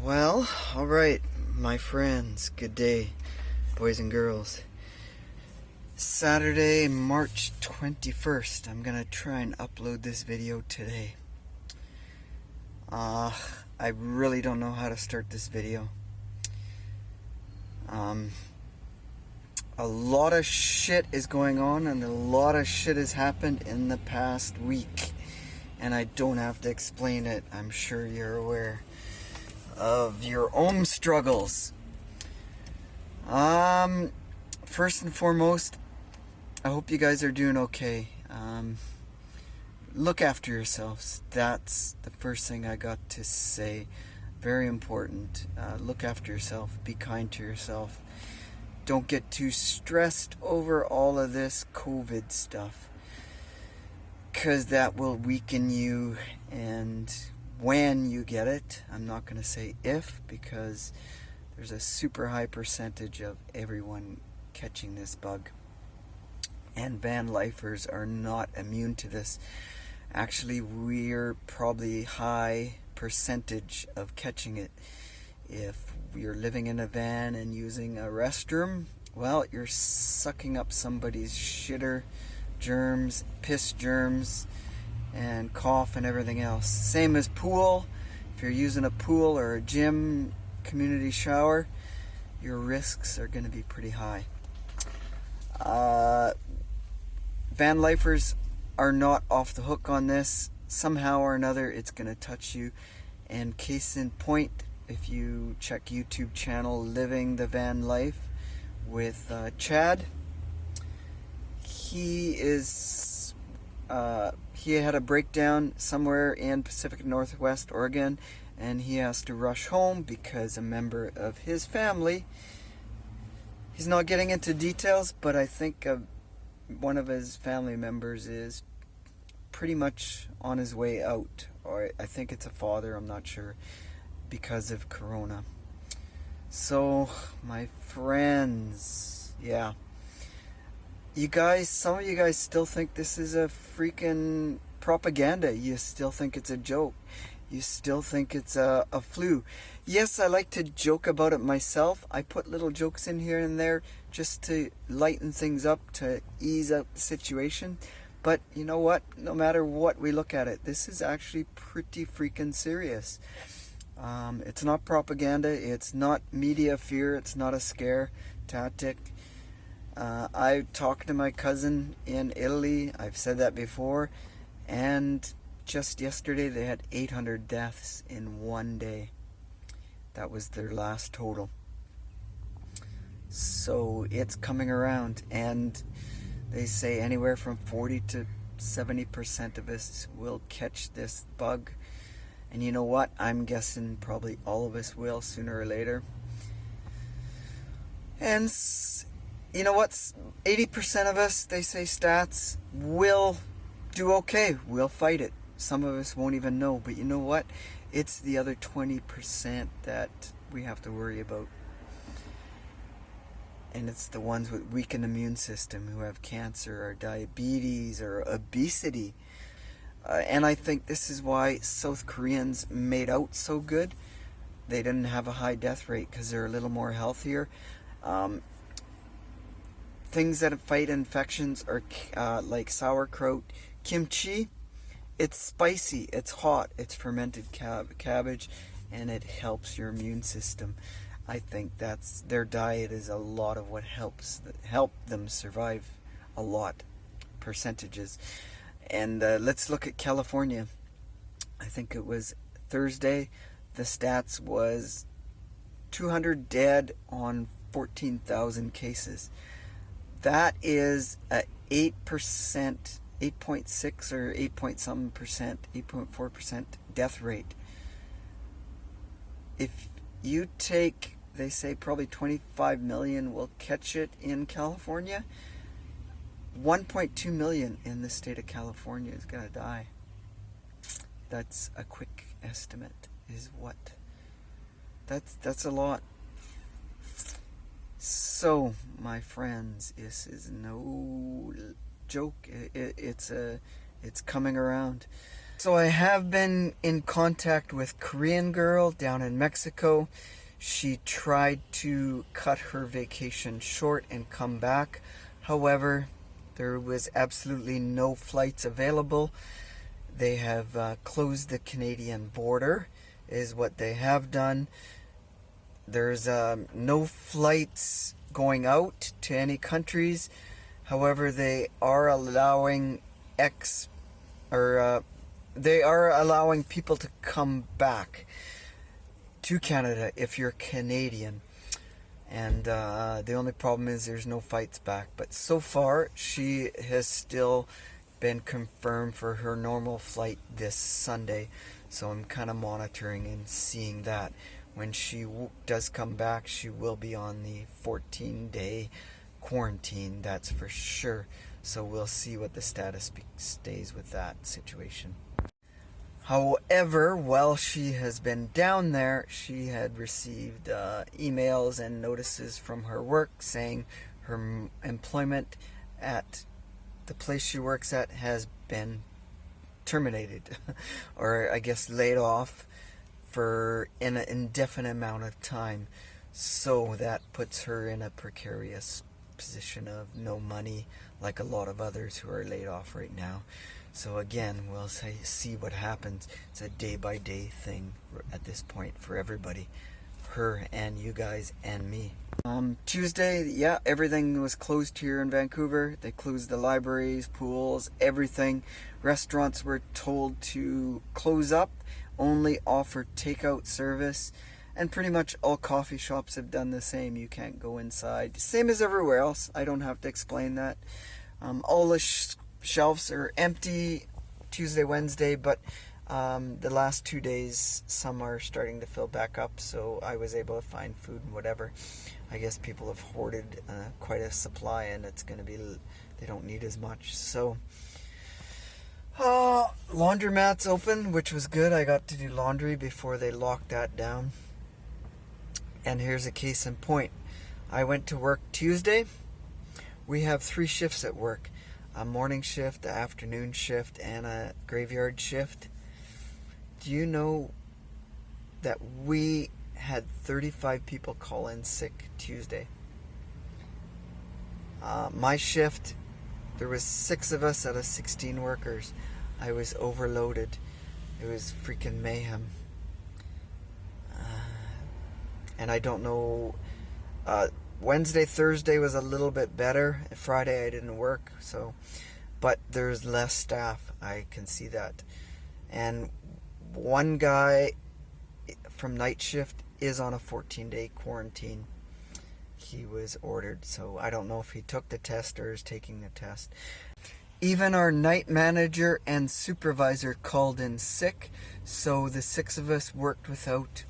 Well, alright, my friends, good day, boys and girls. Saturday, March 21st. I'm gonna try and upload this video today. I really don't know how to start this video. A lot of shit is going on, and a lot of shit has happened in the past week. And I don't have to explain it. I'm sure you're aware of your own struggles. First and foremost, I hope you guys are doing okay. Look after yourselves. That's the first thing I got to say. Very important. Look after yourself. Be kind to yourself. Don't get too stressed over all of this COVID stuff, because that will weaken you. And when you get it, I'm not going to say if, because there's a super high percentage of everyone catching this bug, and van lifers are not immune to this. Actually, we're probably high percentage of catching it. If you're living in a van and using a restroom, well, you're sucking up somebody's shitter germs, piss germs, and cough and everything else. Same as pool. If you're using a pool or a gym, community shower, your risks are going to be pretty high. Van lifers are not off the hook on this. Somehow or another, it's going to touch you. And case in point, if you check YouTube channel Living the Van Life with Chad, he had a breakdown somewhere in Pacific Northwest Oregon, and he has to rush home because a member of his family, he's not getting into details, but I think one of his family members is pretty much on his way out, or I think it's a father, I'm not sure, because of Corona. So, my friends, yeah. You guys, some of you guys still think this is a freaking propaganda. You still think it's a joke. You still think it's a flu. Yes, I like to joke about it myself. I put little jokes in here and there just to lighten things up, to ease up the situation. But you know what? No matter what we look at it, this is actually pretty freaking serious. It's not propaganda. It's not media fear. It's not a scare tactic. I talked to my cousin in Italy. I've said that before. And just yesterday they had 800 deaths in one day. That was their last total. So it's coming around. And they say anywhere from 40 to 70% of us will catch this bug. And you know what? I'm guessing probably all of us will sooner or later. And you know what? 80% of us, they say stats, will do okay. We'll fight it. Some of us won't even know. But you know what? It's the other 20% that we have to worry about. And it's the ones with weakened immune system, who have cancer or diabetes or obesity. And I think this is why South Koreans made out so good. They didn't have a high death rate because they're a little more healthier. Things that fight infections are like sauerkraut, kimchi. It's spicy, it's hot, it's fermented cabbage, and it helps your immune system. I think that's their diet is a lot of what helped them survive a lot, percentages. And let's look at California. I think it was Thursday. The stats was 200 dead on 14,000 cases. That is a 8%, 8.6 or 8 point something percent, 8.4% death rate. If you take, they say probably 25 million will catch it in California. 1.2 million in the state of California is going to die. That's a quick estimate, is what? That's a lot. So, my friends, this is no joke. It's coming around. So I have been in contact with Korean girl down in Mexico. She tried to cut her vacation short and come back. However, there was absolutely no flights available. They have closed the Canadian border, is what they have done. There's no flights going out to any countries. However, they are allowing they are allowing people to come back to Canada if you're Canadian. And the only problem is there's no flights back. But so far, she has still been confirmed for her normal flight this Sunday. So I'm kind of monitoring and seeing that. When she does come back, she will be on the 14-day quarantine, that's for sure. So we'll see what the status stays with that situation. However, while she has been down there, she had received emails and notices from her work saying her employment at the place she works at has been terminated, or I guess laid off for an indefinite amount of time. So that puts her in a precarious position of no money, like a lot of others who are laid off right now. So again, we'll see what happens. It's a day-by-day thing at this point for everybody. Her and you guys and me. Tuesday, yeah, everything was closed here in Vancouver. They closed the libraries, pools, everything. Restaurants were told to close up, only offer takeout service. And pretty much all coffee shops have done the same. You can't go inside. Same as everywhere else. I don't have to explain that. All the shelves are empty Tuesday, Wednesday, but the last 2 days, some are starting to fill back up, so I was able to find food and whatever. I guess people have hoarded quite a supply, and it's going to be, they don't need as much. So, laundromat's open, which was good. I got to do laundry before they locked that down. And here's a case in point. I went to work Tuesday. We have 3 shifts at work. A morning shift, an afternoon shift, and a graveyard shift. Do you know that we had 35 people call in sick Tuesday? My shift, there was 6 of us out of 16 workers. I was overloaded. It was freaking mayhem. And I don't know, Wednesday, Thursday was a little bit better. Friday I didn't work, so, but there's less staff. I can see that. And one guy from night shift is on a 14-day quarantine. He was ordered, so I don't know if he took the test or is taking the test. Even our night manager and supervisor called in sick, so the 6 of us worked without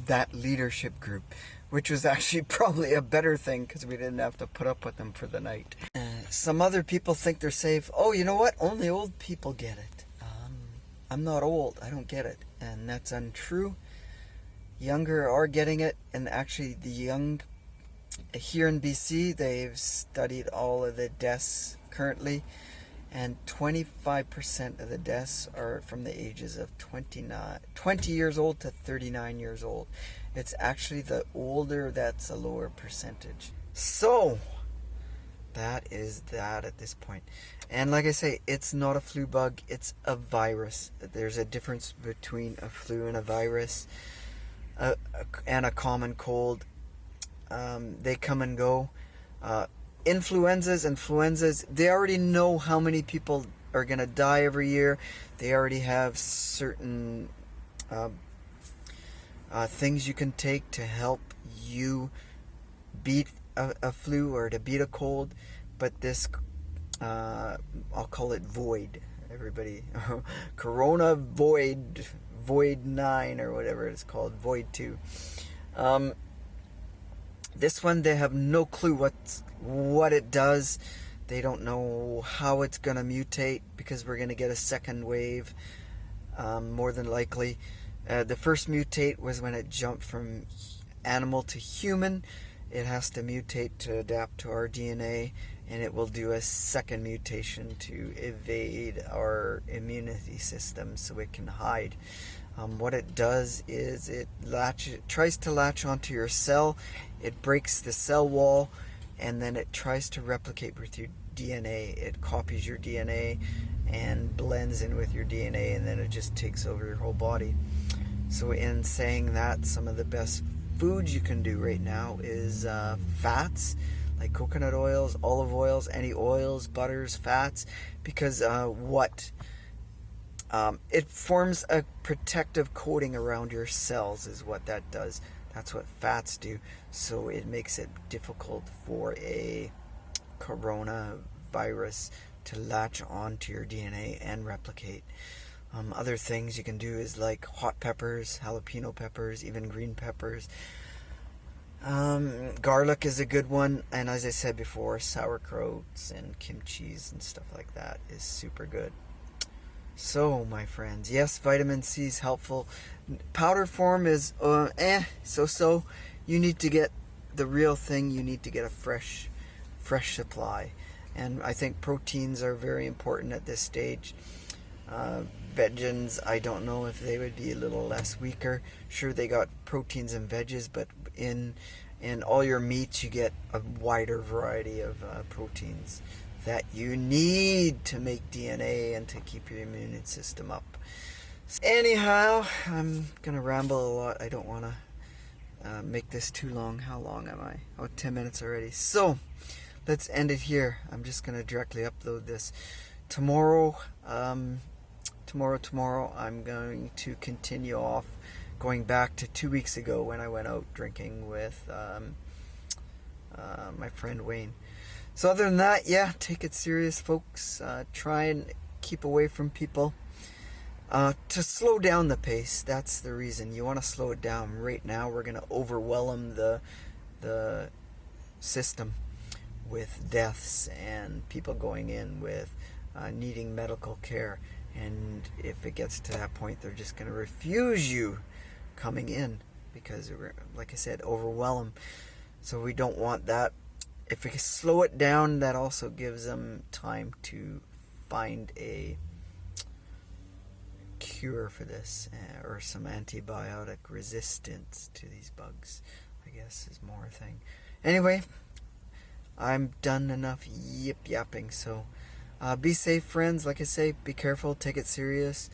that leadership group, which was actually probably a better thing because we didn't have to put up with them for the night. Some other people think they're safe. Oh, you know what? Only old people get it. I'm not old. I don't get it. And that's untrue. Younger are getting it. And actually the young, here in BC, they've studied all of the deaths currently. And 25% of the deaths are from the ages of 20 years old to 39 years old. It's actually the older that's a lower percentage. So, that is that at this point. And like I say, it's not a flu bug, it's a virus. There's a difference between a flu and a virus and a common cold. They come and go. Influenzas, they already know how many people are going to die every year. They already have certain things you can take to help you beat a flu or to beat a cold. But this, I'll call it void. Everybody, Corona Void 9 or whatever it's called, Void 2. This one, they have no clue what it does. They don't know how it's going to mutate because we're going to get a second wave, more than likely. The first mutate was when it jumped from animal to human. It has to mutate to adapt to our DNA. and it will do a second mutation to evade our immunity system so it can hide. What it does is it tries to latch onto your cell, it breaks the cell wall, and then it tries to replicate with your DNA. It copies your DNA and blends in with your DNA, and then it just takes over your whole body. So in saying that, some of the best foods you can do right now is fats, like coconut oils, olive oils, any oils, butters, fats, because it forms a protective coating around your cells is what that does. That's what fats do. So it makes it difficult for a coronavirus to latch onto your DNA and replicate. Other things you can do is like hot peppers, jalapeno peppers, even green peppers. Garlic is a good one, and as I said before, sauerkrauts and kimchis and stuff like that is super good. So, my friends, yes, vitamin C is helpful. Powder form is so. You need to get the real thing. You need to get a fresh supply. And I think proteins are very important at this stage. Vegans, I don't know if they would be a little less weaker. Sure, they got proteins and veggies, but in all your meats you get a wider variety of proteins that you need to make DNA and to keep your immune system up. Anyhow, I'm gonna ramble a lot. I don't want to make this too long. How long am I? Oh, 10 minutes already. So let's end it here. I'm just gonna directly upload this tomorrow. Tomorrow I'm going to continue off, going back to 2 weeks ago when I went out drinking with my friend Wayne. So other than that, yeah, take it serious, folks. Try and keep away from people. To slow down the pace, that's the reason. You want to slow it down. Right now we're going to overwhelm the system with deaths and people going in with needing medical care. And if it gets to that point, they're just going to refuse you coming in because, like I said, overwhelm. So we don't want that. If we can slow it down, that also gives them time to find a cure for this, or some antibiotic resistance to these bugs, I guess is more a thing. Anyway, I'm done enough yip-yapping, so be safe, friends. Like I say, be careful, take it serious,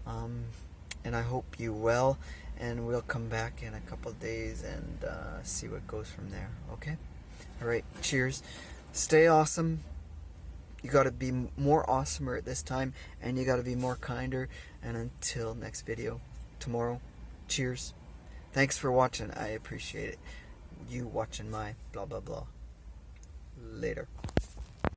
and I hope you well, and we'll come back in a couple of days and see what goes from there, okay? Alright, cheers. Stay awesome. You got to be more awesomer at this time, and you got to be more kinder, and until next video, tomorrow, cheers. Thanks for watching. I appreciate it. You watching my blah blah blah. Later.